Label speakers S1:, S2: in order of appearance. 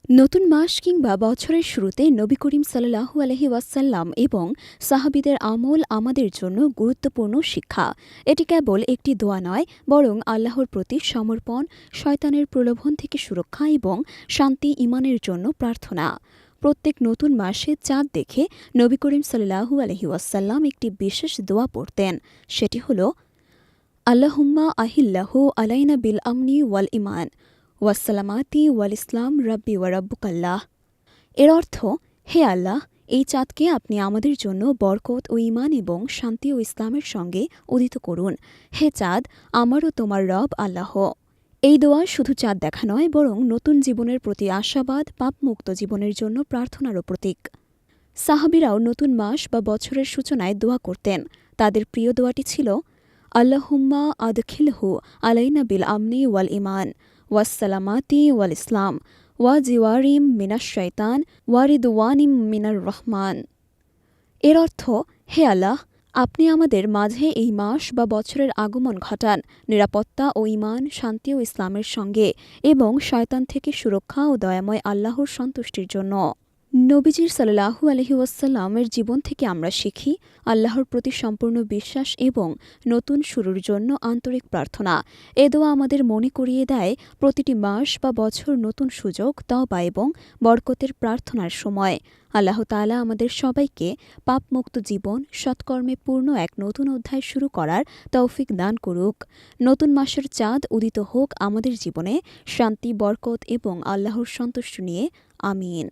S1: নতুন মাস কিংবা বছরের শুরুতে নবী করিম সাল্লাল্লাহু আলাইহি ওয়াসাল্লাম এবং সাহাবীদের আমল আমাদের জন্য গুরুত্বপূর্ণ শিক্ষা। এটি কেবল একটি দোয়া নয়, বরং আল্লাহর প্রতি সমর্পণ, শয়তানের প্রলোভন থেকে সুরক্ষা এবং শান্তি ঈমানের জন্য প্রার্থনা। প্রত্যেক নতুন মাসে চাঁদ দেখে নবী করিম সাল্লাল্লাহু আলাইহি ওয়াসাল্লাম একটি বিশেষ দোয়া পড়তেন। সেটি হল, আল্লাহুম্মা আহিল্লাহু আলাইনা বিল আমনি ওয়াল ইমান ওয়াসসালামাতি ওয়াল ইসলাম রাব্বি ওয়া রাব্বুকাল্লাহ। এর অর্থ, হে আল্লাহ, এই চাঁদকে আপনি আমাদের জন্য বরকত ও ঈমান এবং শান্তি ও ইসলামের সঙ্গে উদিত করুন। হে চাঁদ, আমারও তোমার রব আল্লাহ। এই দোয়া শুধু চাঁদ দেখা নয়, বরং নতুন জীবনের প্রতি আশাবাদ, পাপমুক্ত জীবনের জন্য প্রার্থনারও প্রতীক। সাহাবীরাও নতুন মাস বা বছরের সূচনায় দোয়া করতেন। তাদের প্রিয় দোয়াটি ছিল, আল্লাহুম্মা আদখিলহু আলাইনা বিল আমনি ওয়াল ইমান ওয়াসসালামাতি ওয়াল ইসলাম ওয়া জিওয়ারিম মিনাশ শাইতান ওয়া রিদওয়ানিম মিনার রহমান। এর অর্থ, হে আল্লাহ, আপনি আমাদের মাঝে এই মাস বা বছরের আগমন ঘটান নিরাপত্তা ও ঈমান, শান্তি ও ইসলামের সঙ্গে, এবং শয়তান থেকে সুরক্ষা ও দয়াময় আল্লাহর সন্তুষ্টির জন্য। নবীজির সাল্লাল্লাহু আলাইহি ওয়াসাল্লামের জীবন থেকে আমরা শিখি, আল্লাহর প্রতি সম্পূর্ণ বিশ্বাস এবং নতুন শুরুর জন্য আন্তরিক প্রার্থনা। এ দোয়া আমাদের মনে করিয়ে দেয়, প্রতিটি মাস বা বছর নতুন সুযোগ, তওবা এবং বরকতের প্রার্থনার সময়। আল্লাহ তাআলা আমাদের সবাইকে পাপমুক্ত জীবন, সৎকর্মে পূর্ণ এক নতুন অধ্যায় শুরু করার তৌফিক দান করুক। নতুন মাসের চাঁদ উদিত হোক আমাদের জীবনে শান্তি, বরকত এবং আল্লাহর সন্তুষ্টি নিয়ে। আমিন।